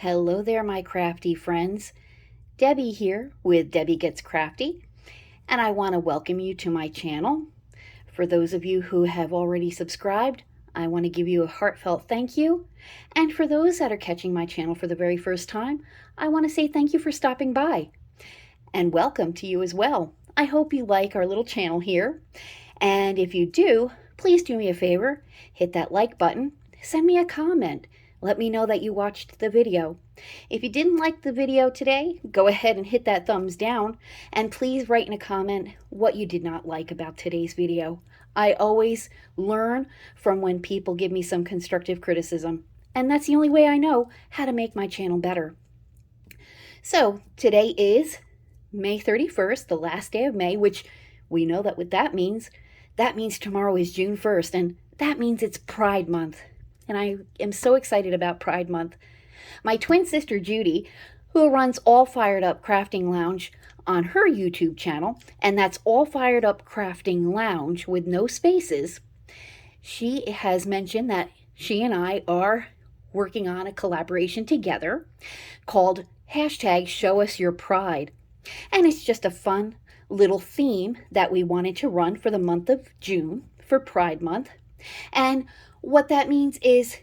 Hello there, my crafty friends. Debbie here with Debbie Gets Crafty, and I want to welcome you to my channel. For those of you who have already subscribed, I want to give you a heartfelt thank you. And for those that are catching my channel for the very first time, I want to say thank you for stopping by. And welcome to you as well. I hope you like our little channel here. And if you do, please do me a favor, hit that like button, send me a comment. Let me know that you watched the video. If you didn't like the video today, go ahead and hit that thumbs down, and please write in a comment what you did not like about today's video. I always learn from when people give me some constructive criticism, and that's the only way I know how to make my channel better. So today is May 31st, the last day of May, which we know that what that means tomorrow is June 1st, and that means it's Pride Month. And I am so excited about Pride Month. My twin sister, Judi, who runs All Fired Up Crafting Lounge on her YouTube channel, and that's All Fired Up Crafting Lounge with no spaces, she has mentioned that she and I are working on a collaboration together called #ShowUsYourPride. And it's just a fun little theme that we wanted to run for the month of June for Pride Month. And what that means is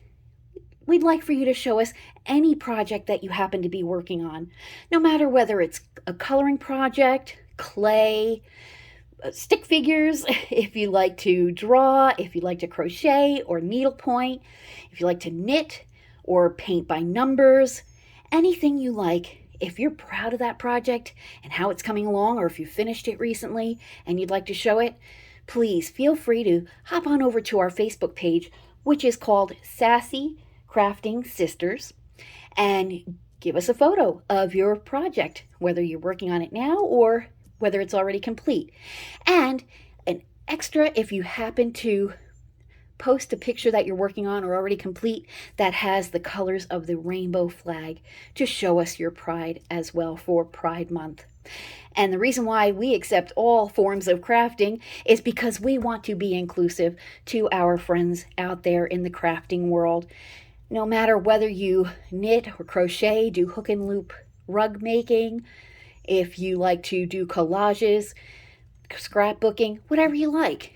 we'd like for you to show us any project that you happen to be working on, no matter whether it's a coloring project, clay, stick figures, if you like to draw, if you like to crochet or needlepoint, if you like to knit or paint by numbers, anything you like. If you're proud of that project and how it's coming along, or if you finished it recently and you'd like to show it, please feel free to hop on over to our Facebook page, which is called Sassy Crafting Sisters, and give us a photo of your project, whether you're working on it now or whether it's already complete. And an extra, if you happen to post a picture that you're working on or already complete that has the colors of the rainbow flag to show us your pride as well for Pride Month. And the reason why we accept all forms of crafting is because we want to be inclusive to our friends out there in the crafting world. No matter whether you knit or crochet, do hook and loop rug making, if you like to do collages, scrapbooking, whatever you like,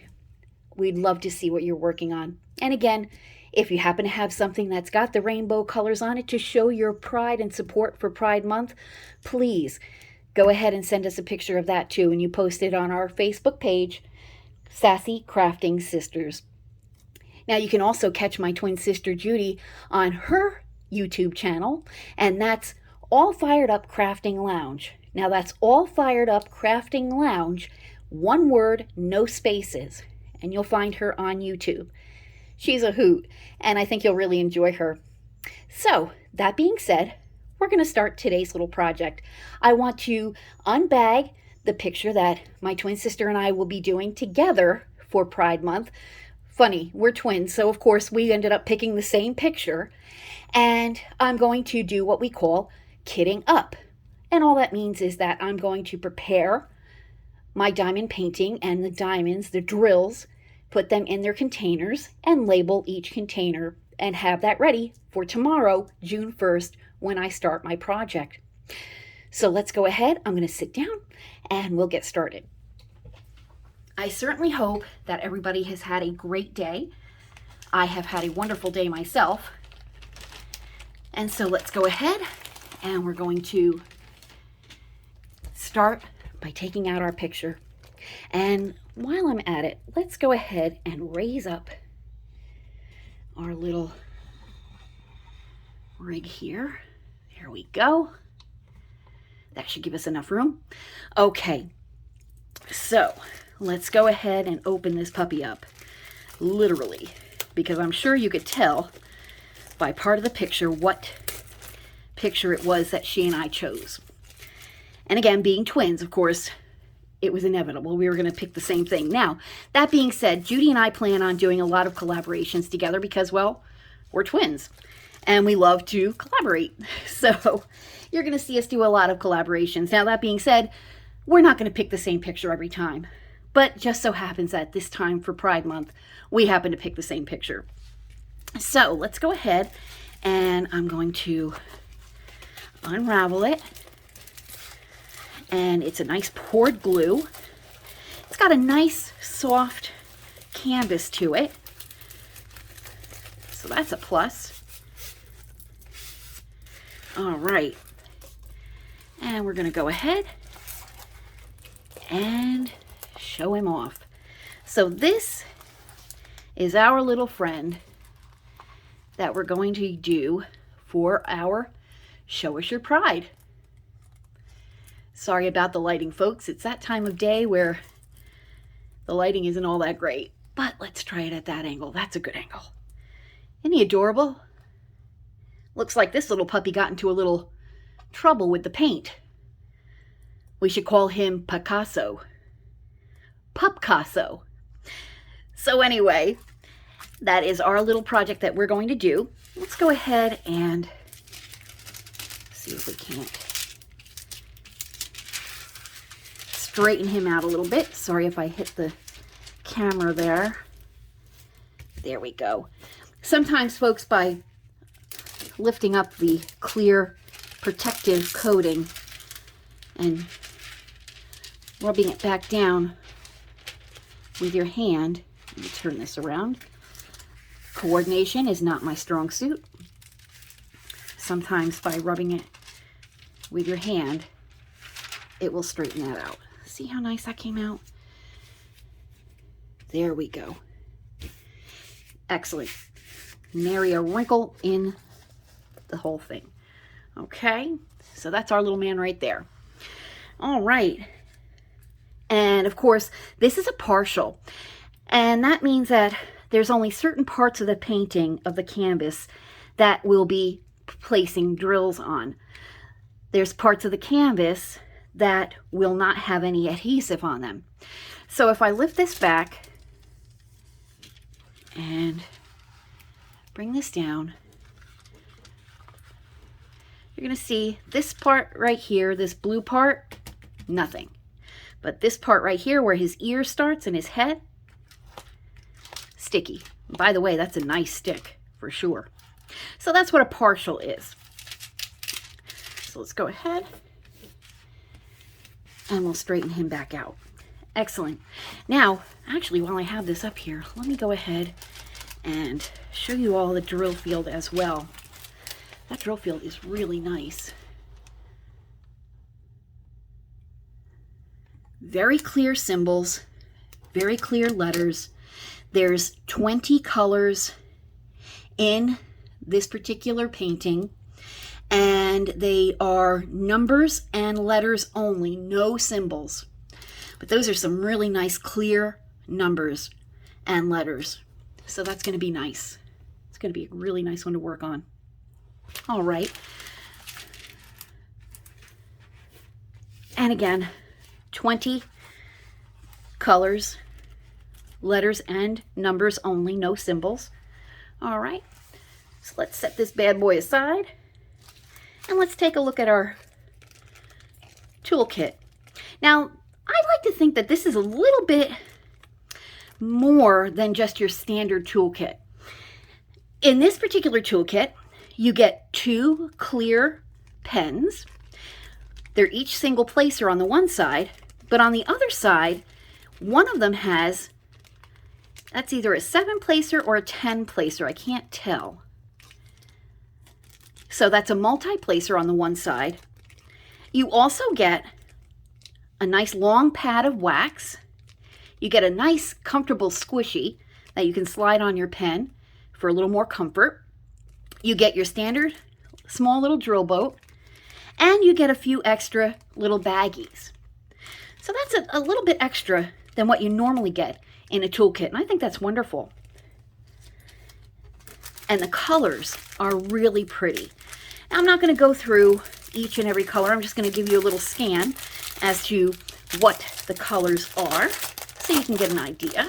we'd love to see what you're working on. And again, if you happen to have something that's got the rainbow colors on it to show your pride and support for Pride Month, please go ahead and send us a picture of that too, and you post it on our Facebook page, Sassy Crafting Sisters. Now you can also catch my twin sister Judi on her YouTube channel, and that's All Fired Up Crafting Lounge. Now that's All Fired Up Crafting Lounge, one word, no spaces, and you'll find her on YouTube. She's a hoot, and I think you'll really enjoy her. So that being said, we're going to start today's little project. I want to unbag the picture that my twin sister and I will be doing together for Pride Month. Funny, we're twins, so of course we ended up picking the same picture. And I'm going to do what we call kitting up. And all that means is that I'm going to prepare my diamond painting and the diamonds, the drills, put them in their containers and label each container and have that ready for tomorrow, June 1st, when I start my project. So let's go ahead. I'm going to sit down and we'll get started. I certainly hope that everybody has had a great day. I have had a wonderful day myself. And so let's go ahead and we're going to start by taking out our picture. And while I'm at it, let's go ahead and raise up our little rig here. There we go. That should give us enough room. Okay, so let's go ahead and open this puppy up, literally, because I'm sure you could tell by part of the picture what picture it was that she and I chose. And again, being twins, of course, it was inevitable. We were going to pick the same thing. Now, that being said, Judi and I plan on doing a lot of collaborations together because, well, we're twins and we love to collaborate. So you're going to see us do a lot of collaborations. Now, that being said, we're not going to pick the same picture every time. But just so happens that this time for Pride Month, we happen to pick the same picture. So let's go ahead and I'm going to unravel it, and it's a nice poured glue. It's got a nice soft canvas to it, so that's a plus. All right, and we're gonna go ahead and show him off. So this is our little friend that we're going to do for our Show Us Your Pride. Sorry about the lighting, folks. It's that time of day where the lighting isn't all that great, but let's try it at that angle. That's a good angle. Isn't he adorable? Looks like this little puppy got into a little trouble with the paint. We should call him Picasso. Pupcasso. So anyway, that is our little project that we're going to do. Let's go ahead and see if we can't straighten him out a little bit. Sorry if I hit the camera there. There we go. Sometimes, folks, by lifting up the clear protective coating and rubbing it back down with your hand, let me turn this around. Coordination is not my strong suit. Sometimes by rubbing it with your hand, it will straighten that out. See how nice that came out? There we go. Excellent. Nary a wrinkle in the whole thing. Okay, so that's our little man right there. All right. And of course, this is a partial. And that means that there's only certain parts of the painting of the canvas that we'll be placing drills on. There's parts of the canvas that will not have any adhesive on them. So if I lift this back and bring this down, you're going to see this part right here, this blue part, nothing. But this part right here where his ear starts and his head, sticky. By the way, that's a nice stick for sure. So that's what a partial is. So let's go ahead and we'll straighten him back out. Excellent. Now, actually, while I have this up here, let me go ahead and show you all the drill field as well. That drill field is really nice. Very clear symbols, very clear letters. There's 20 colors in this particular painting, and they are numbers and letters only, no symbols. But those are some really nice clear numbers and letters. So that's going to be nice. It's going to be a really nice one to work on. All right. And again, 20 colors, letters and numbers only, no symbols. All right. So let's set this bad boy aside and let's take a look at our toolkit. Now, I like to think that this is a little bit more than just your standard toolkit. In this particular toolkit, you get 2 clear pens. They're each single placer on the one side, but on the other side, one of them has, that's either a 7 placer or a 10 placer, I can't tell. So that's a multi-placer on the one side. You also get a nice long pad of wax. You get a nice comfortable squishy that you can slide on your pen for a little more comfort. You get your standard small little drill boat, and you get a few extra little baggies. So that's a little bit extra than what you normally get in a toolkit, and I think that's wonderful. And the colors are really pretty. Now, I'm not going to go through each and every color. I'm just going to give you a little scan as to what the colors are so you can get an idea.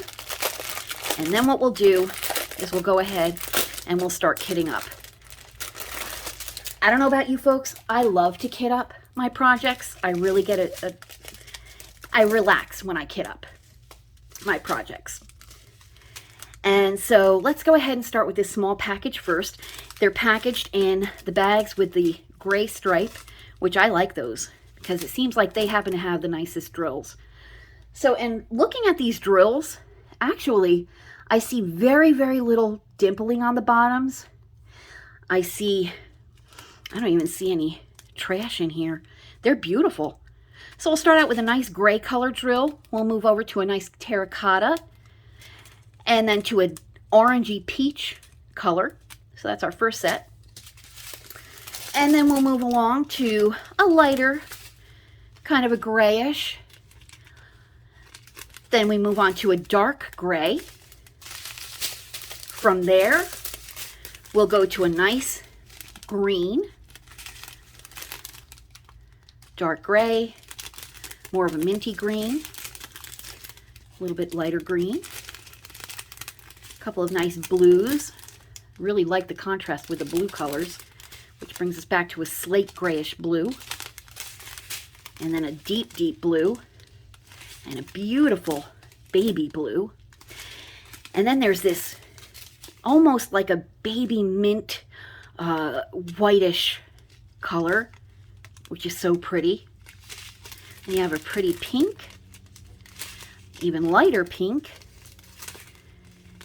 And then what we'll do is we'll go ahead and we'll start kitting up. I don't know about you folks, I love to kit up my projects. I really get I relax when I kit up my projects. And so let's go ahead and start with this small package first. They're packaged in the bags with the gray stripe, which I like those because it seems like they happen to have the nicest drills. So in looking at these drills, actually, I see very, very little dimpling on the bottoms. I don't even see any trash in here. They're beautiful. So we'll start out with a nice gray color drill. We'll move over to a nice terracotta and then to an orangey peach color. So that's our first set. And then we'll move along to a lighter, kind of a grayish. Then we move on to a dark gray. From there, we'll go to a nice green, dark gray, more of a minty green, a little bit lighter green, a couple of nice blues. Really like the contrast with the blue colors, which brings us back to a slate grayish blue, and then a deep, deep blue, and a beautiful baby blue. And then there's this almost like a baby mint whitish color, which is so pretty. And you have a pretty pink, even lighter pink.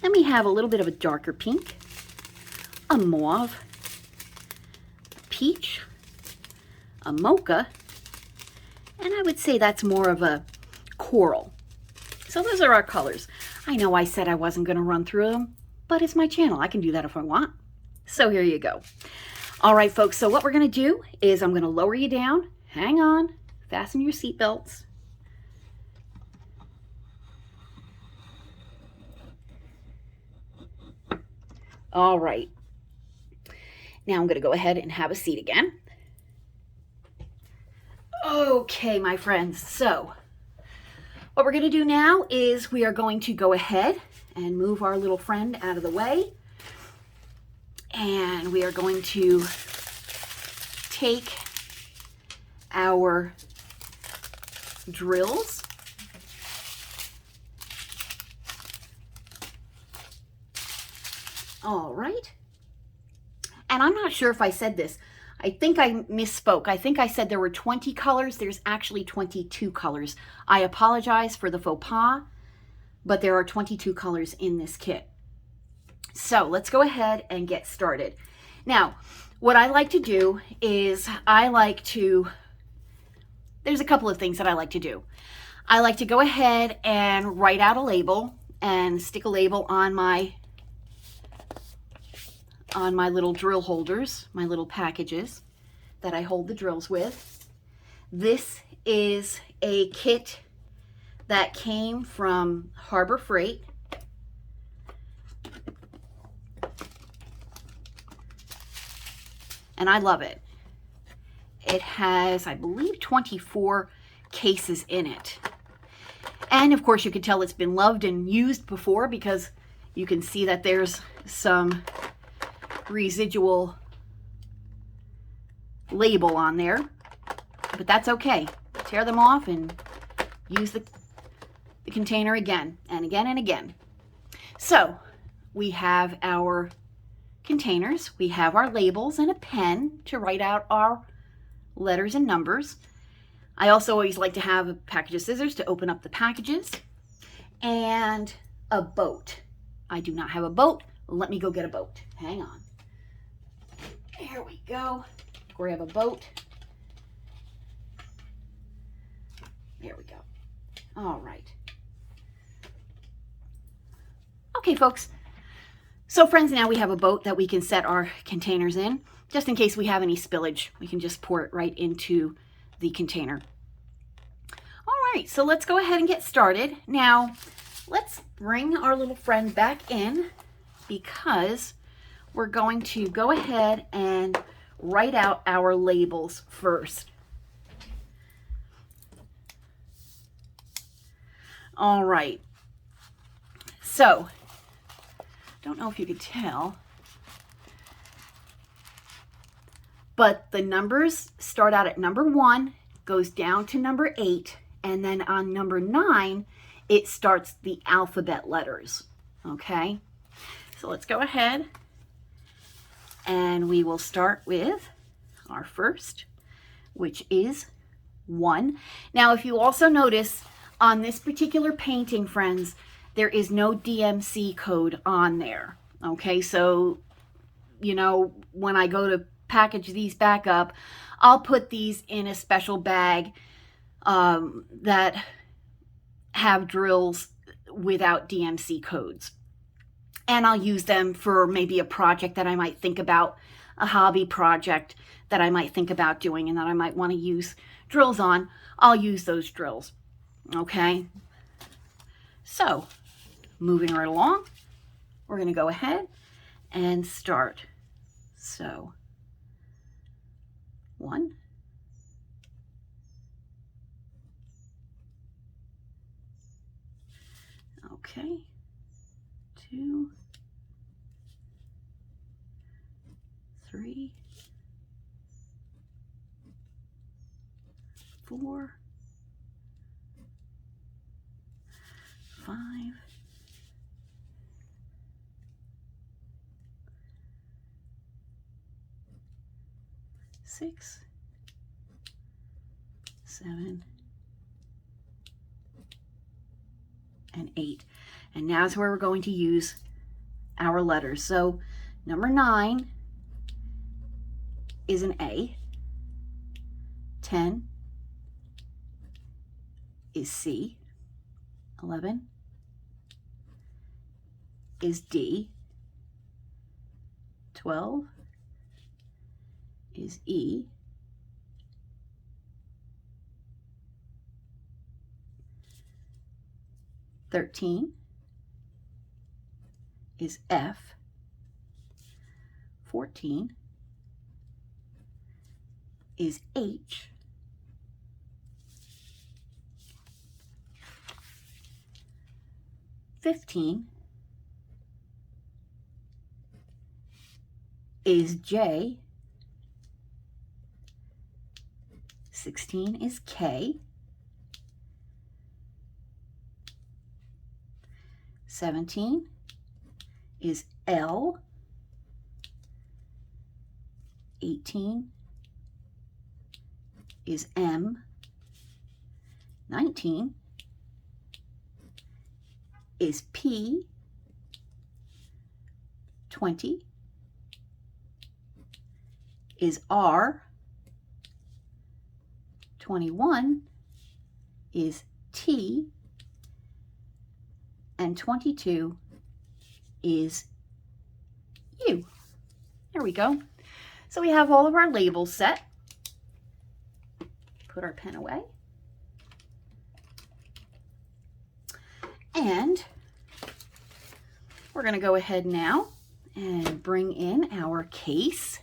Then we have a little bit of a darker pink, a mauve, a peach, a mocha, and I would say that's more of a coral. So those are our colors. I know I said I wasn't going to run through them, but it's my channel. I can do that if I want. So here you go. All right, folks, so what we're going to do is I'm going to lower you down. Hang on. Fasten your seatbelts. All right. Now I'm going to go ahead and have a seat again. Okay, my friends. So what we're going to do now is we are going to go ahead and move our little friend out of the way. And we are going to take our drills all right, and I'm not sure if I said this. I think I misspoke. I think I said there were 20 colors. There's actually 22 colors. I apologize for the faux pas, but there are 22 colors in this kit. So let's go ahead and get started. Now, what I like to do is there's a couple of things that I like to do. I like to go ahead and write out a label and stick a label on my little drill holders, my little packages that I hold the drills with. This is a kit that came from Harbor Freight. And I love it. It has, I believe, 24 cases in it. And of course you can tell it's been loved and used before because you can see that there's some residual label on there, but that's okay. Tear them off and use the container again and again and again. So we have our containers, we have our labels and a pen to write out our letters and numbers. I also always like to have a package of scissors to open up the packages, and a boat. I do not have a boat. Let me go get a boat. Hang on. There we go. Grab a boat. There we go. All right. Okay, folks. So friends, now we have a boat that we can set our containers in. Just in case we have any spillage, we can just pour it right into the container. All right, so let's go ahead and get started. Now, let's bring our little friend back in because we're going to go ahead and write out our labels first. All right, so don't know if you could tell, but the numbers start out at number 1, goes down to number 8, and then on number 9, it starts the alphabet letters, okay? So let's go ahead and we will start with our first, which is 1. Now, if you also notice on this particular painting, friends, there is no DMC code on there. Okay, so, you know, when I go to package these back up, I'll put these in a special bag that have drills without DMC codes. And I'll use them for maybe a project that I might think about, a hobby project that I might think about doing and that I might want to use drills on. I'll use those drills. Okay. So, moving right along, we're going to go ahead and start. So, 1. Okay. 2, 3, 4, 5, 6, 7, and 8. And now is where we're going to use our letters. So number 9 is an A. 10 is C. 11 is D. 12 is E. 13 is F. 14 is H. 15 is J. 16 is K. 17 is L. 18 is M. 19 is P. 20 is R. 21 is T. And 22 is U. There we go. So we have all of our labels set. Put our pen away. And we're going to go ahead now and bring in our case.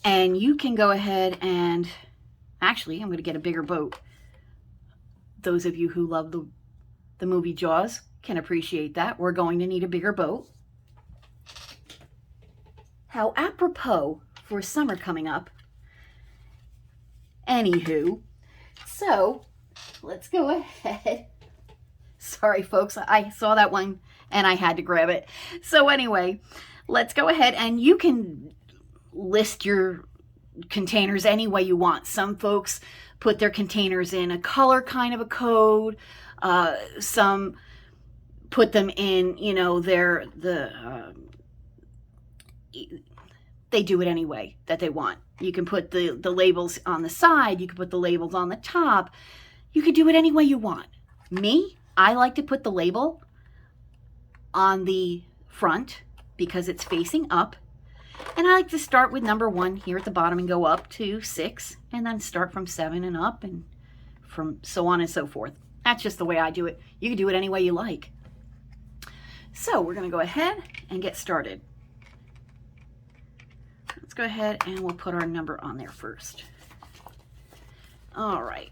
And you can go ahead and, actually, I'm going to get a bigger boat. Those of you who love the movie Jaws can appreciate that. We're going to need a bigger boat. How apropos for summer coming up. Anywho, so let's go ahead. Sorry, folks, I saw that one and I had to grab it. So anyway, let's go ahead and you can list your containers any way you want. Some folks put their containers in a color kind of a code. Some put them in, you know, they do it any way that they want. You can put the labels on the side. You can put the labels on the top. You could do it any way you want. Me, I like to put the label on the front because it's facing up. And I like to start with number 1 here at the bottom and go up to 6 and then start from 7 and up and from so on and so forth. That's just the way I do it. You can do it any way you like. So we're going to go ahead and get started. Let's go ahead and we'll put our number on there first. All right.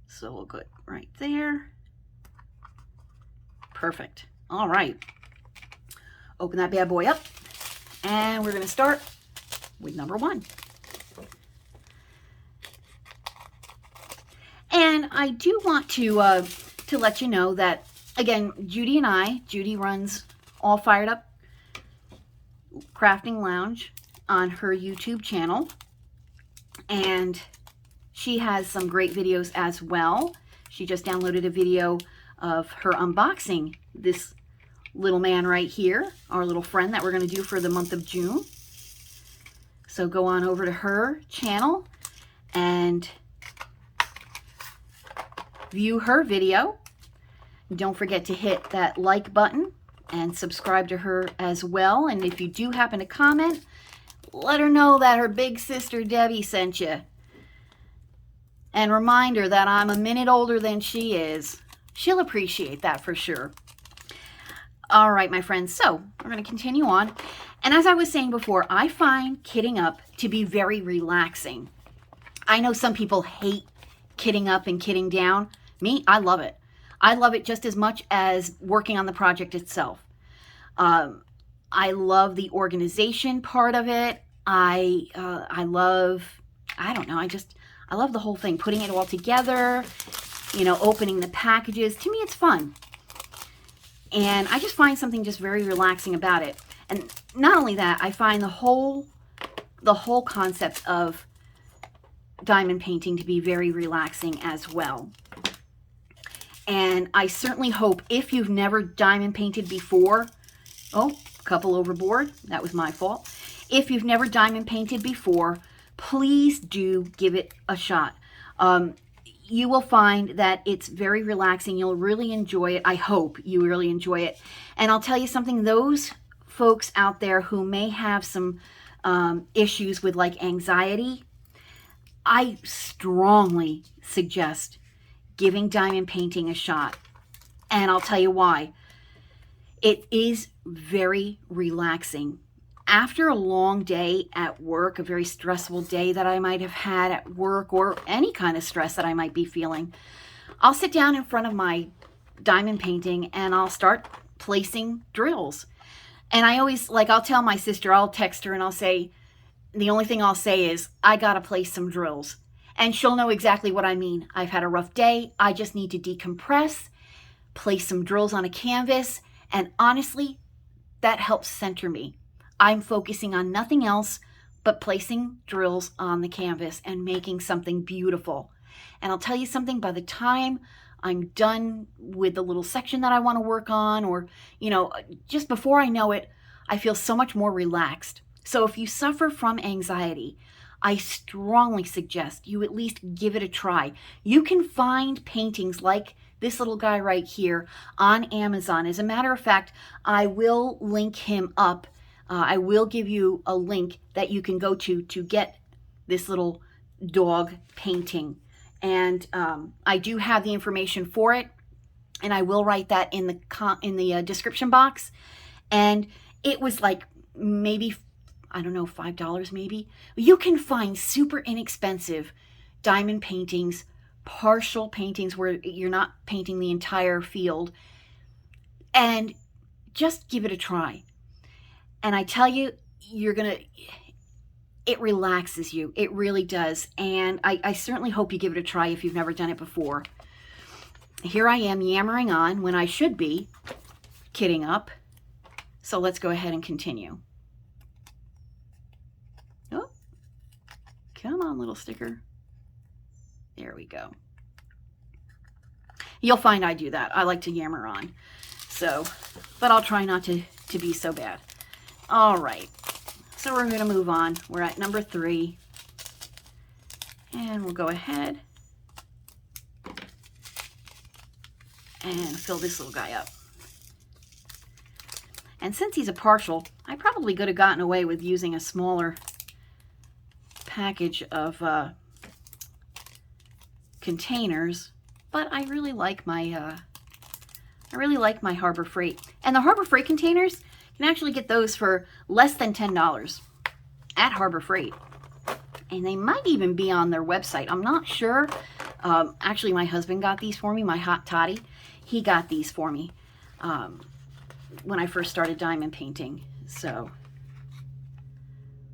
So we'll go right there. Perfect. All right. Open that bad boy up. And we're going to start with number 1. And I do want to let you know that, again, Judi runs All Fired Up Crafting Lounge on her YouTube channel. And she has some great videos as well. She just downloaded a video of her unboxing this little man right here, our little friend that we're going to do for the month of June. So go on over to her channel and view her video. Don't forget to hit that like button and subscribe to her as well. And if you do happen to comment, let her know that her big sister Debbie sent you. And remind her that I'm a minute older than she is. She'll appreciate that for sure. All right, my friends, so we're going to continue on. And as I was saying before, I find kitting up to be very relaxing. I know some people hate kitting up and kitting down. Me, I love it. I love it just as much as working on the project itself. I love the organization part of it. I love the whole thing, putting it all together, opening the packages. To me, it's fun. And I just find something just very relaxing about it. And not only that, I find the whole concept of diamond painting to be very relaxing as well. And I certainly hope, if you've never diamond painted before, oh, couple overboard, that was my fault. If you've never diamond painted before, please do give it a shot. You will find that it's very relaxing. You'll really enjoy it. I hope you really enjoy it. And I'll tell you something, those folks out there who may have some issues with like anxiety, I strongly suggest giving diamond painting a shot. And I'll tell you why. It is very relaxing. After a long day at work, a very stressful day that I might have had at work, or any kind of stress that I might be feeling, I'll sit down in front of my diamond painting and I'll start placing drills. And I always, I'll tell my sister, I'll text her and I'll say, the only thing I'll say is, I gotta place some drills. And she'll know exactly what I mean. I've had a rough day. I just need to decompress, place some drills on a canvas. And honestly, that helps center me. I'm focusing on nothing else but placing drills on the canvas and making something beautiful. And I'll tell you something, by the time I'm done with the little section that I want to work on, or, just before I know it, I feel so much more relaxed. So if you suffer from anxiety, I strongly suggest you at least give it a try. You can find paintings like this little guy right here on Amazon. As a matter of fact, I will link him up. I will give you a link that you can go to get this little dog painting. And I do have the information for it, and I will write that in the description box. And it was like maybe, I don't know, $5 maybe. You can find super inexpensive diamond paintings, partial paintings where you're not painting the entire field, and just give it a try. And I tell you, it relaxes you. It really does. And I certainly hope you give it a try if you've never done it before. Here I am yammering on when I should be kitting up. So let's go ahead and continue. Oh, come on, little sticker. There we go. You'll find I do that. I like to yammer on. So, but I'll try not to be so bad. All right, so we're going to move on. We're at number 3, and we'll go ahead and fill this little guy up. And since he's a partial, I probably could have gotten away with using a smaller package of containers, but I really like my Harbor Freight. And the Harbor Freight containers, you can actually get those for less than $10 at Harbor Freight. And they might even be on their website. I'm not sure. Actually, my husband got these for me, my hot toddy. He got these for me when I first started diamond painting. So,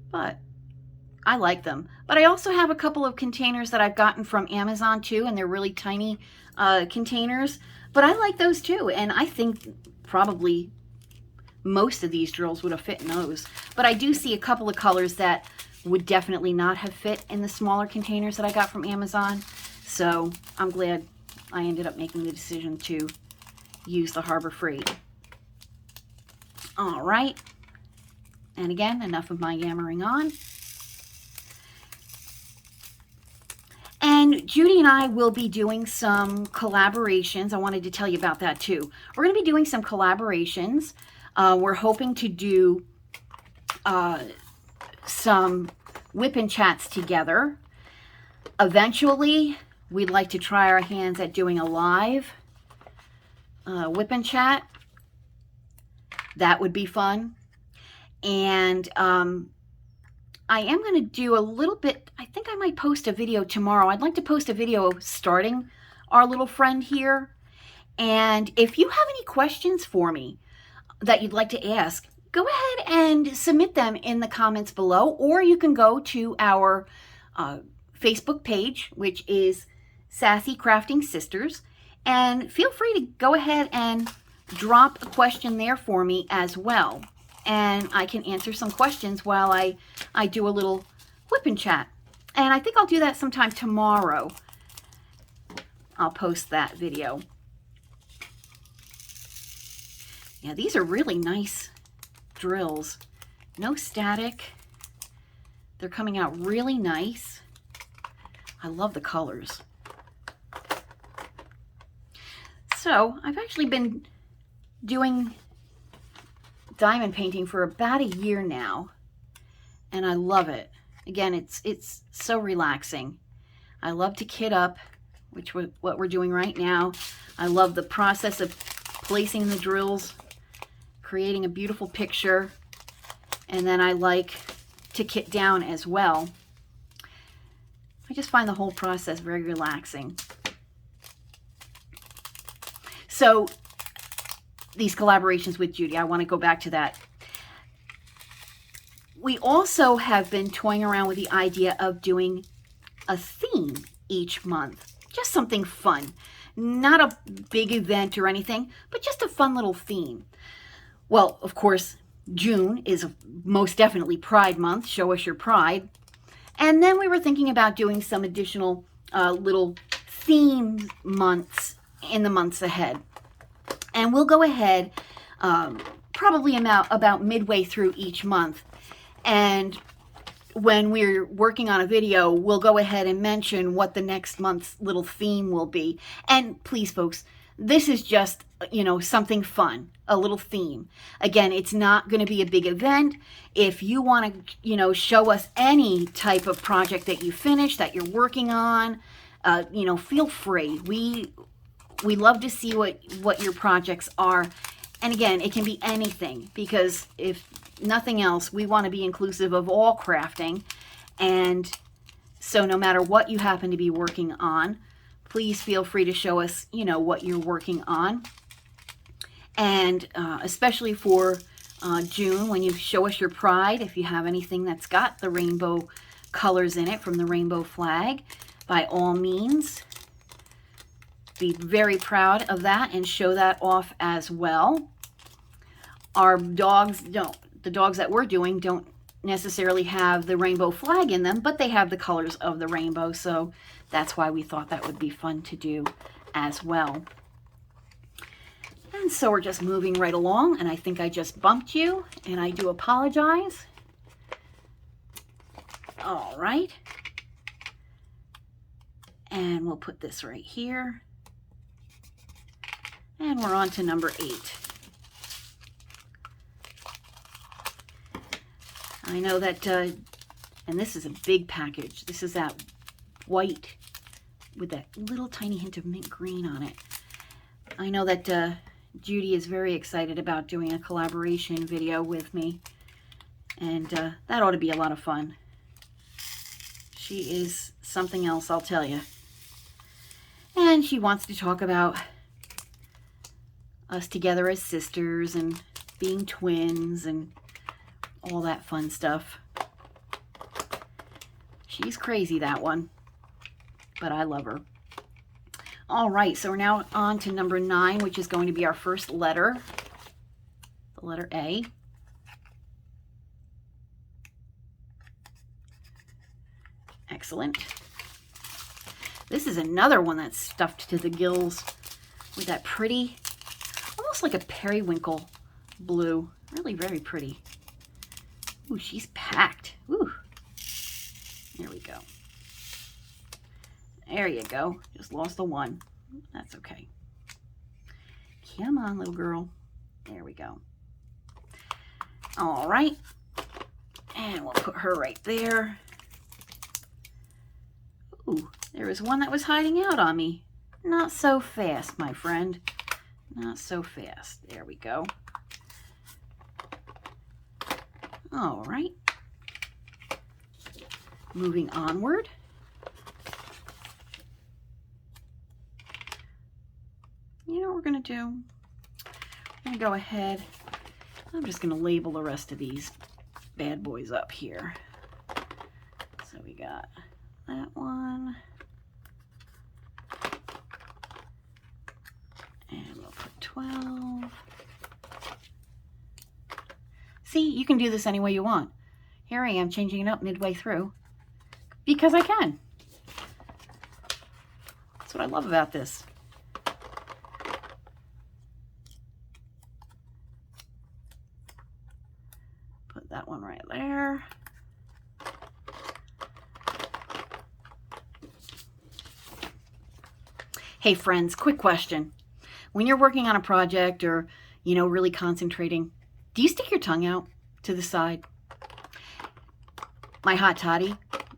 but I like them. But I also have a couple of containers that I've gotten from Amazon too, and they're really tiny containers. But I like those too, and I think probably most of these drills would have fit in those. But I do see a couple of colors that would definitely not have fit in the smaller containers that I got from Amazon. So I'm glad I ended up making the decision to use the Harbor Freight. All right. And again, enough of my yammering on. And Judi and I will be doing some collaborations. I wanted to tell you about that too. We're going to be doing some collaborations. We're hoping to do some whip and chats together. Eventually, we'd like to try our hands at doing a live whip and chat. That would be fun. And I am going to do a little bit, I think I might post a video tomorrow. I'd like to post a video starting our little friend here. And if you have any questions for me that you'd like to ask, go ahead and submit them in the comments below, or you can go to our Facebook page, which is Sassy Crafting Sisters, and feel free to go ahead and drop a question there for me as well. And I can answer some questions while I do a little whip and chat. And I think I'll do that sometime tomorrow. I'll post that video. Yeah, these are really nice drills. No static. They're coming out really nice. I love the colors. So I've actually been doing diamond painting for about a year now, and I love it. Again, it's so relaxing. I love to kit up, which what we're doing right now. I love the process of placing the drills, creating a beautiful picture, and then I like to kit down as well. I just find the whole process very relaxing. So these collaborations with Judi, I want to go back to that. We also have been toying around with the idea of doing a theme each month. Just something fun. Not a big event or anything, but just a fun little theme. Well, of course, June is most definitely Pride Month. Show us your pride. And then we were thinking about doing some additional little theme months in the months ahead. And we'll go ahead probably about midway through each month. And when we're working on a video, we'll go ahead and mention what the next month's little theme will be. And please, folks, this is just, something fun, a little theme. Again, it's not going to be a big event. If you want to, show us any type of project that you finish, that you're working on, feel free. We love to see what your projects are. And again, it can be anything, because if nothing else, we want to be inclusive of all crafting. And so no matter what you happen to be working on, please feel free to show us, what you're working on. And especially for June, when you show us your pride, if you have anything that's got the rainbow colors in it from the rainbow flag, by all means, be very proud of that and show that off as well. Our dogs the dogs that we're doing don't necessarily have the rainbow flag in them, but they have the colors of the rainbow, so that's why we thought that would be fun to do as well. And so we're just moving right along, and I think I just bumped you, and I do apologize. All right. And we'll put this right here. And we're on to number 8. I know that, and this is a big package. This is that white with that little tiny hint of mint green on it. I know that Judi is very excited about doing a collaboration video with me, and that ought to be a lot of fun. She is something else, I'll tell you. And she wants to talk about us together as sisters and being twins and all that fun stuff. She's crazy, that one, but I love her. All right, so we're now on to number 9, which is going to be our first letter, the letter A. Excellent. This is another one that's stuffed to the gills with that pretty, almost like a periwinkle blue. Really very pretty. Ooh, she's packed. Ooh. There we go. There you go. Just lost the one. That's okay. Come on, little girl. There we go. All right. And we'll put her right there. Ooh, there was one that was hiding out on me. Not so fast, my friend. Not so fast. There we go. All right. Moving onward. You know what we're going to do? I'm going to go ahead. I'm just going to label the rest of these bad boys up here. So we got that one. And we'll put 12. See, you can do this any way you want. Here I am changing it up midway through because I can. That's what I love about this. Put that one right there. Hey friends, quick question. When you're working on a project or, you know, really concentrating, do you stick your tongue out to the side? My hot toddy,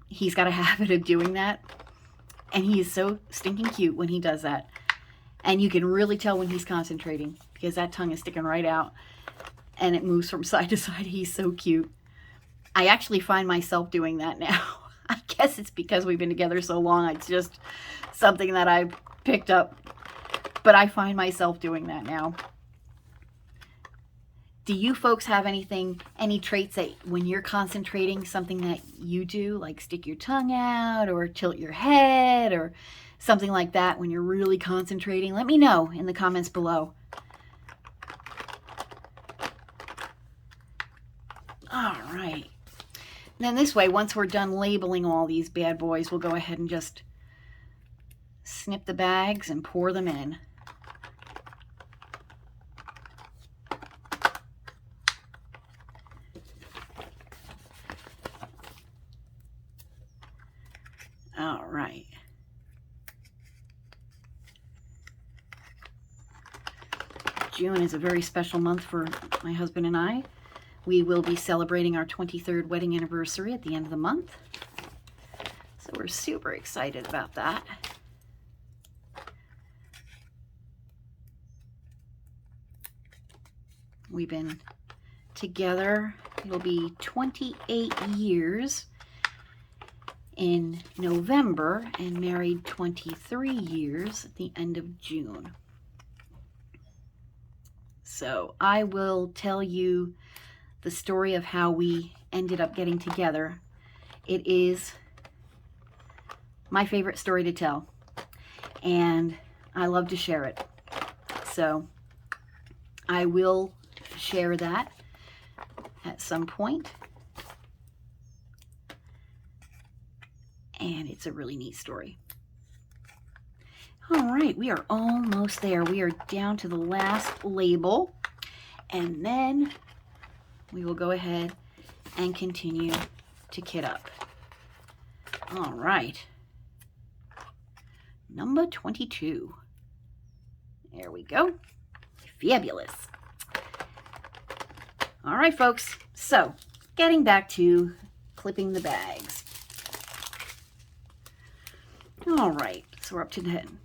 he's got a habit of doing that. And he is so stinking cute when he does that. And you can really tell when he's concentrating because that tongue is sticking right out and it moves from side to side. He's so cute. I actually find myself doing that now. I guess it's because we've been together so long. It's just something that I've picked up. But I find myself doing that now. Do you folks have anything, any traits that when you're concentrating, something that you do, like stick your tongue out or tilt your head or something like that when you're really concentrating? Let me know in the comments below. All right. And then this way, once we're done labeling all these bad boys, we'll go ahead and just snip the bags and pour them in. All right. June is a very special month for my husband and I. We will be celebrating our 23rd wedding anniversary at the end of the month. So we're super excited about that. We've been together, it'll be 28 years in November and married 23 years at the end of June. So I will tell you the story of how we ended up getting together. It is my favorite story to tell, and I love to share it. So I will share that at some point. And it's a really neat story. All right, we are almost there. We are down to the last label, and then we will go ahead and continue to kit up. All right, number 22. There we go. Fabulous. All right, folks, so getting back to clipping the bags. All right, so we're up to 10.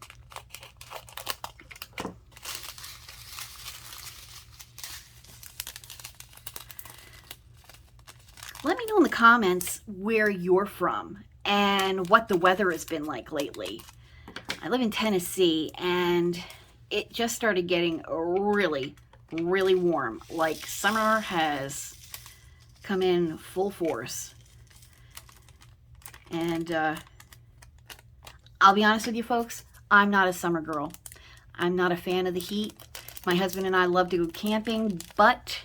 Let me know in the comments where you're from and what the weather has been like lately. I live in Tennessee, and it just started getting really, really warm. Like summer has come in full force. And I'll be honest with you folks, I'm not a summer girl. I'm not a fan of the heat. My husband and I love to go camping, but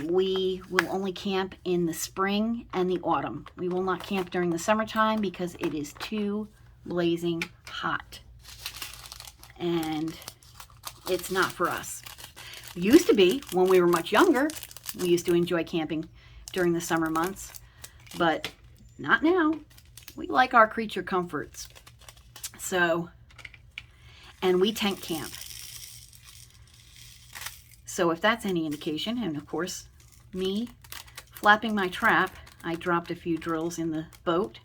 we will only camp in the spring and the autumn. We will not camp during the summertime because it is too blazing hot. And it's not for us. We used to be, when we were much younger, we used to enjoy camping during the summer months, but not now. We like our creature comforts. So, and we tent camp. So if that's any indication, and of course, me flapping my trap, I dropped a few drills in the boat.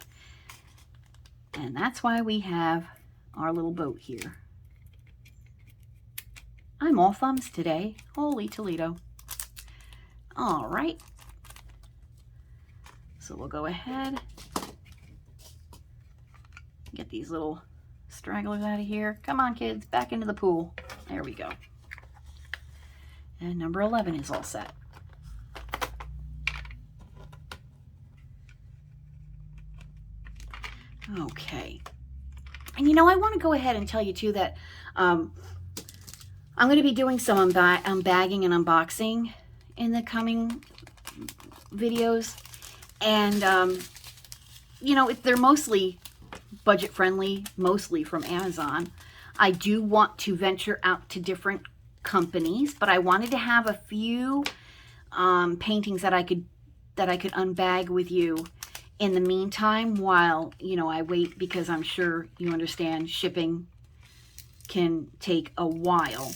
And that's why we have our little boat here. I'm all thumbs today. Holy Toledo. All right. So we'll go ahead, get these little stragglers out of here. Come on, kids, back into the pool. There we go. And number 11 is all set. Okay. And you know, I want to go ahead and tell you too that I'm going to be doing some unbagging and unboxing in the coming videos. And, you know, they're mostly budget friendly, mostly from Amazon. I do want to venture out to different companies, but I wanted to have a few paintings that I could unbag with you in the meantime while, you know, I wait, because I'm sure you understand shipping can take a while.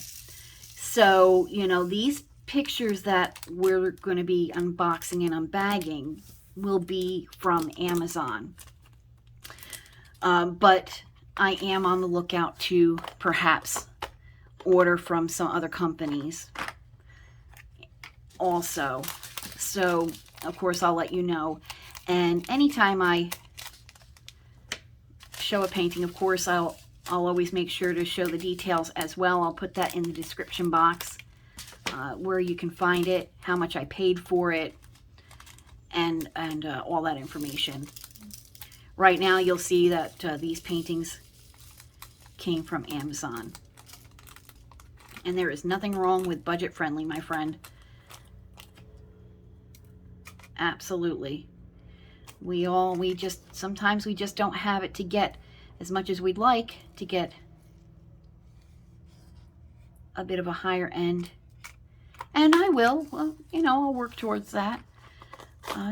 So, you know, these pictures that we're going to be unboxing and unbagging will be from Amazon. But I am on the lookout to perhaps order from some other companies also. So, of course, I'll let you know. And anytime I show a painting, of course, I'll always make sure to show the details as well. I'll put that in the description box, where you can find it, how much I paid for it, and all that information. Right now, you'll see that these paintings came from Amazon. And there is nothing wrong with budget friendly, my friend. Absolutely. Sometimes we just don't have it to get as much as we'd like to get a bit of a higher end. And I will, well, you know, I'll work towards that.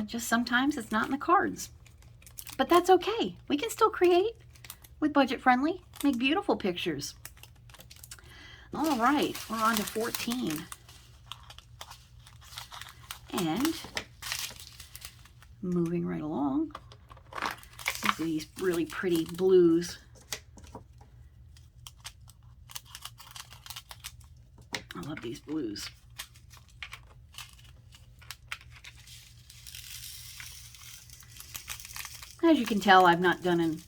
Just sometimes it's not in the cards. But that's okay. We can still create with budget friendly, make beautiful pictures. All right, we're on to 14. And moving right along, these really pretty blues. I love these blues. As you can tell, I've not done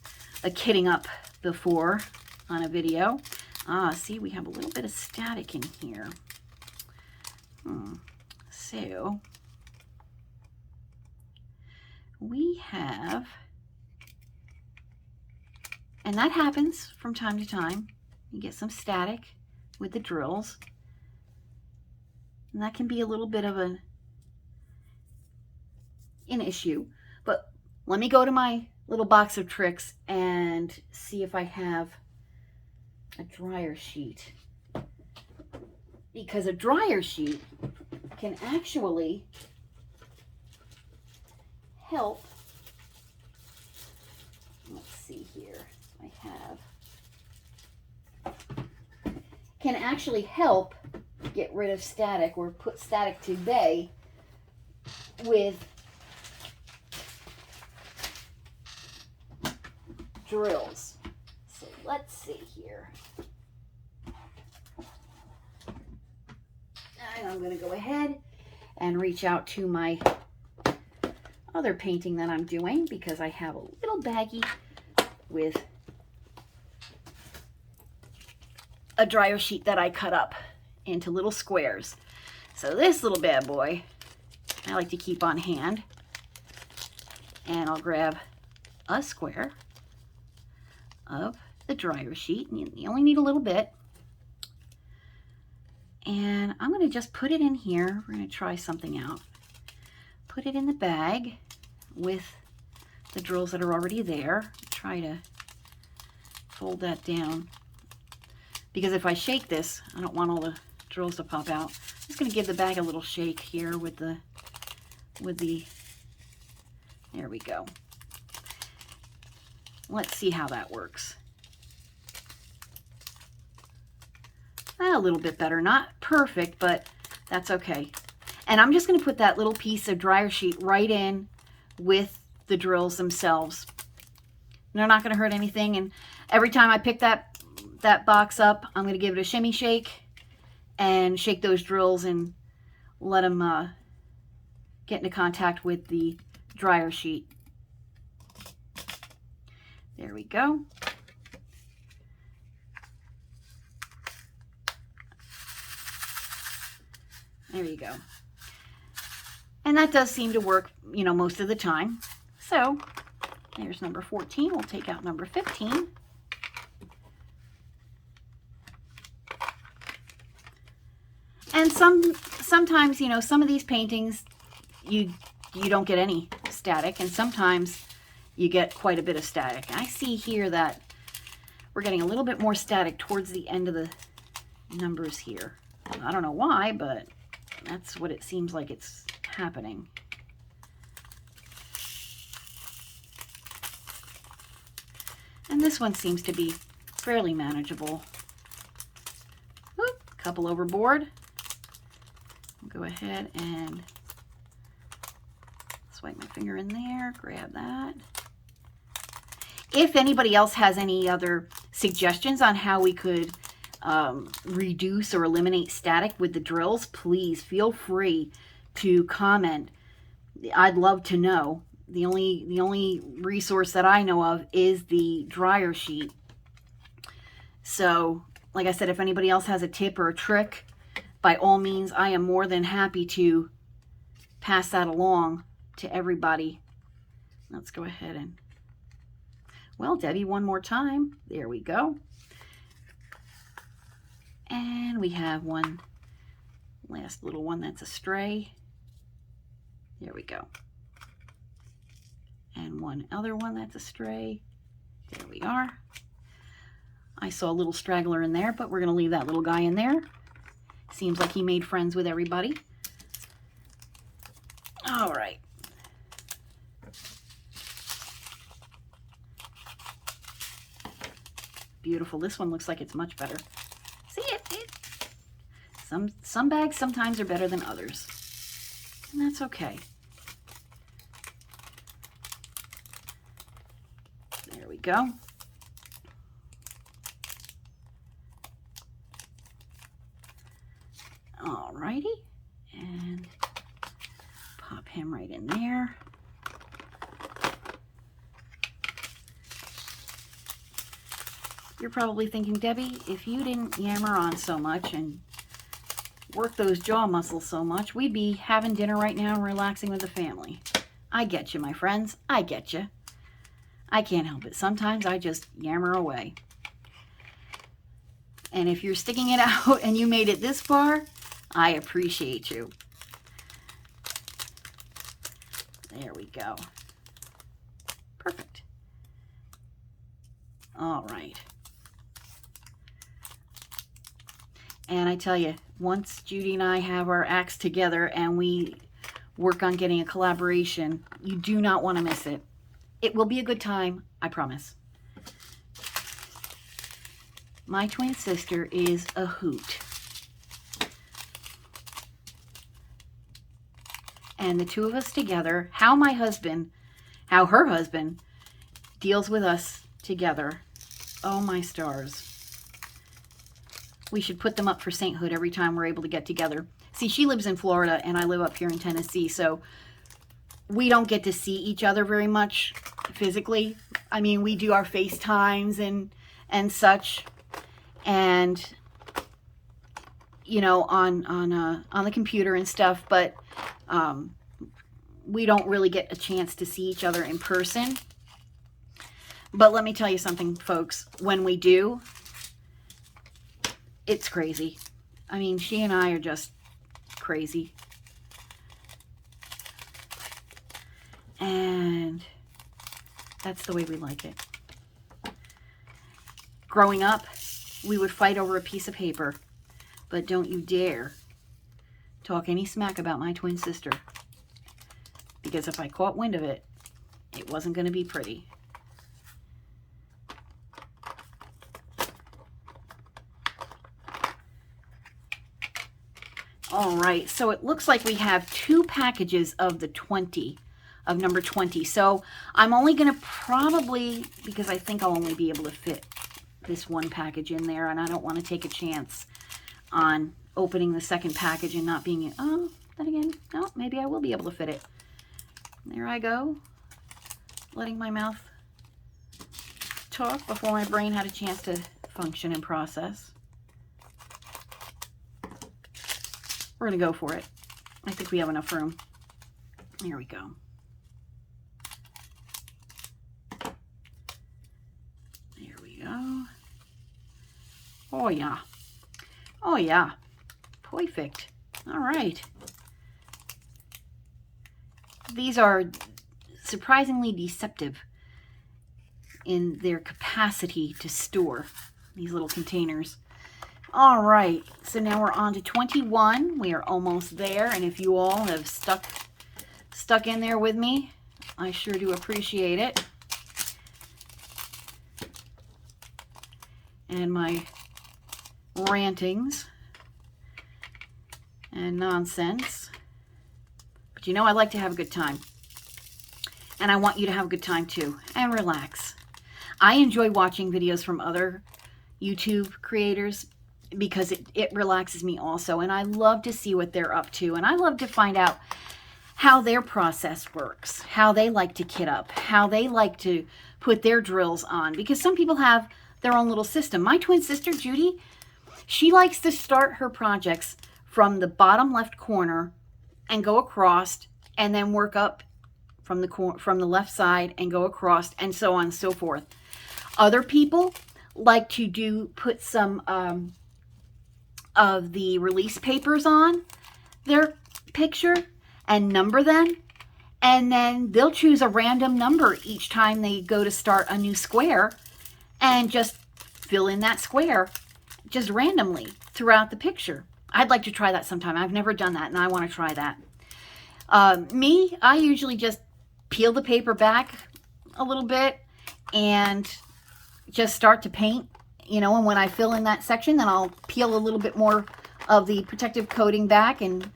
a kitting up before on a video. See, we have a little bit of static in here. So, we have, and that happens from time to time. You get some static with the drills. And that can be a little bit of an issue. But let me go to my little box of tricks and see if I have a dryer sheet. Because a dryer sheet can actually help. Let's see here. Can actually help get rid of static or put static to bay with drills. So let's see here. And I'm going to go ahead and reach out to my other painting that I'm doing, because I have a little baggie with a dryer sheet that I cut up into little squares. So this little bad boy I like to keep on hand, and I'll grab a square of the dryer sheet. And you only need a little bit. And I'm going to just put it in here. We're going to try something out. Put it in the bag with the drills that are already there. Try to fold that down. Because if I shake this, I don't want all the drills to pop out. I'm just going to give the bag a little shake here with the, there we go. Let's see how that works. A little bit better, not perfect, but that's okay. And I'm just going to put that little piece of dryer sheet right in with the drills themselves. They're not going to hurt anything. And every time I pick that box up, I'm going to give it a shimmy shake and shake those drills and let them get into contact with the dryer sheet. There we go. There you go. And that does seem to work, you know, most of the time. So there's number 14. We'll take out number 15. And sometimes, you know, some of these paintings, you don't get any static, and sometimes you get quite a bit of static. I see here that we're getting a little bit more static towards the end of the numbers here. I don't know why, but that's what it seems like it's happening. And this one seems to be fairly manageable. Oop, couple overboard. I'll go ahead and swipe my finger in there, grab that. If anybody else has any other suggestions on how we could reduce or eliminate static with the drills, please feel free to comment. I'd love to know. The only resource that I know of is the dryer sheet. So, like I said, if anybody else has a tip or a trick, by all means, I am more than happy to pass that along to everybody. Let's go ahead and, well, Debbie, one more time. There we go. And we have one last little one that's a stray. There we go. And one other one that's a stray. There we are. I saw a little straggler in there, but we're going to leave that little guy in there. Seems like he made friends with everybody. All right. Beautiful. This one looks like it's much better. See it? Some bags sometimes are better than others, and that's okay. There we go. Alrighty, and pop him right in there. You're probably thinking, Debbie, if you didn't yammer on so much and work those jaw muscles so much, we'd be having dinner right now and relaxing with the family. I get you, my friends. I get you. I can't help it. Sometimes I just yammer away. And if you're sticking it out and you made it this far, I appreciate you. There we go. Perfect. All right. And I tell you, once Judy and I have our acts together and we work on getting a collaboration, you do not want to miss it. It will be a good time, I promise. My twin sister is a hoot. And the two of us together, how her husband deals with us together. Oh my stars. We should put them up for sainthood every time we're able to get together. See, she lives in Florida and I live up here in Tennessee, so we don't get to see each other very much physically. I mean, we do our FaceTimes and such, and you know, on the computer and stuff, but we don't really get a chance to see each other in person. But let me tell you something, folks. When we do, it's crazy. I mean, she and I are just crazy. And that's the way we like it. Growing up, we would fight over a piece of paper. But don't you dare talk any smack about my twin sister. Because if I caught wind of it, it wasn't going to be pretty. All right, so it looks like we have 2 packages of the 20, of number 20. So I'm only going to probably, because I think I'll only be able to fit this one package in there, and I don't want to take a chance on opening the second package and not being, oh, then again, no, maybe I will be able to fit it. There I go, letting my mouth talk before my brain had a chance to function and process. We're going to go for it. I think we have enough room. Here we go. There we go. Oh, yeah. Oh, yeah. Perfect. All right. These are surprisingly deceptive in their capacity to store, these little containers. All right, so now we're on to 21. We are almost there, and if you all have stuck in there with me, I sure do appreciate it. And my rantings and nonsense. But you know I like to have a good time. And I want you to have a good time too. And relax. I enjoy watching videos from other YouTube creators because it relaxes me also. And I love to see what they're up to. And I love to find out how their process works, how they like to kit up, how they like to put their drills on. Because some people have their own little system. My twin sister, Judi, she likes to start her projects from the bottom left corner and go across and then work up from the left side and go across and so on and so forth. Other people like to put some of the release papers on their picture and number them, and then they'll choose a random number each time they go to start a new square and just fill in that square just randomly throughout the picture. I'd like to try that sometime. I've never done that and I want to try that. I usually just peel the paper back a little bit and just start to paint, you know, and when I fill in that section, then I'll peel a little bit more of the protective coating back and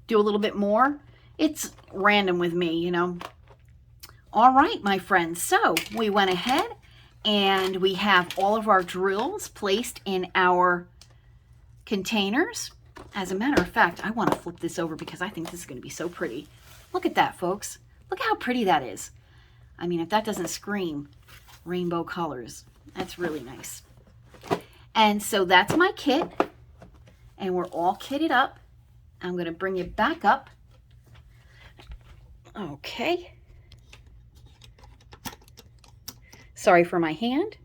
do a little bit more. It's random with me, you know. All right, my friends, so we went ahead and we have all of our drills placed in our containers. As a matter of fact, I want to flip this over because I think this is going to be so pretty. Look at that, folks. Look how pretty that is. I mean, if that doesn't scream rainbow colors, that's really nice. And so that's my kit, and we're all kitted up. I'm going to bring it back up. Okay. Sorry for my hand.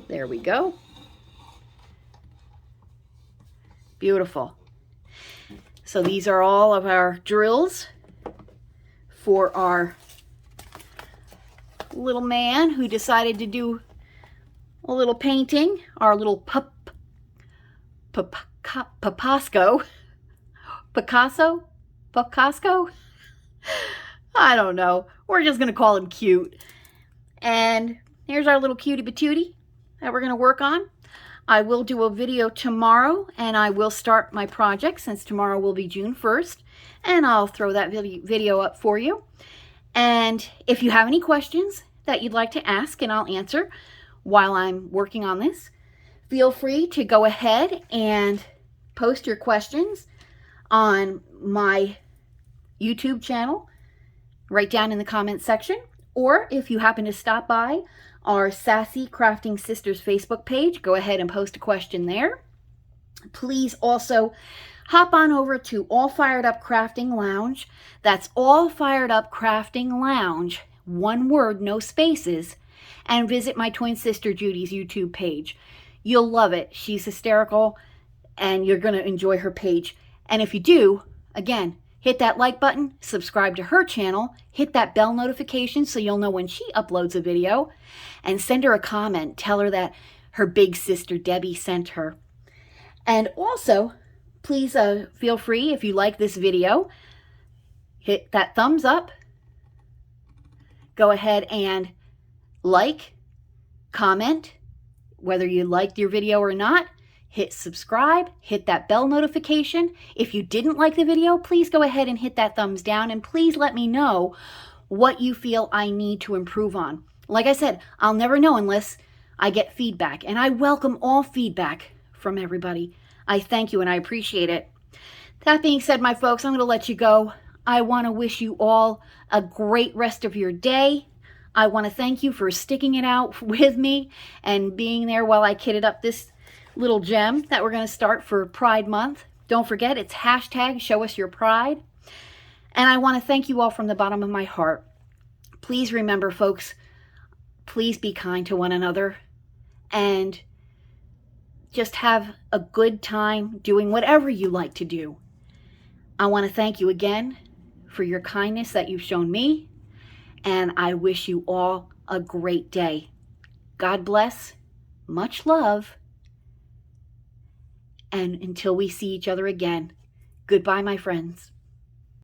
There we go. Beautiful. So these are all of our drills for our little man who decided to do a little painting, our little Picasso? I don't know. We're just going to call him cute. And here's our little cutie patootie that we're going to work on. I will do a video tomorrow, and I will start my project since tomorrow will be June 1st, and I'll throw that video up for you. And if you have any questions that you'd like to ask and I'll answer while I'm working on this, feel free to go ahead and post your questions on my YouTube channel right down in the comments section. Or if you happen to stop by our Sassy Crafting Sisters Facebook page, go ahead and post a question there. Please also hop on over to All Fired Up Crafting Lounge. That's All Fired Up Crafting Lounge, one word, no spaces, and visit my twin sister Judy's YouTube page. You'll love it. She's hysterical, and you're going to enjoy her page. And if you do, again, hit that like button, subscribe to her channel, hit that bell notification so you'll know when she uploads a video, and send her a comment. Tell her that her big sister Debbie sent her. And also, please feel free, if you like this video, hit that thumbs up. Go ahead and like, comment, whether you liked your video or not. Hit subscribe, hit that bell notification. If you didn't like the video, please go ahead and hit that thumbs down, and please let me know what you feel I need to improve on. Like I said, I'll never know unless I get feedback, and I welcome all feedback from everybody. I thank you and I appreciate it. That being said, my folks, I'm going to let you go. I want to wish you all a great rest of your day. I want to thank you for sticking it out with me and being there while I kitted up this little gem that we're going to start for Pride Month. Don't forget, it's hashtag Show Us Your Pride. And I want to thank you all from the bottom of my heart. Please remember, folks, please be kind to one another and just have a good time doing whatever you like to do. I want to thank you again for your kindness that you've shown me, and I wish you all a great day. God bless, much love, and until we see each other again, goodbye, my friends.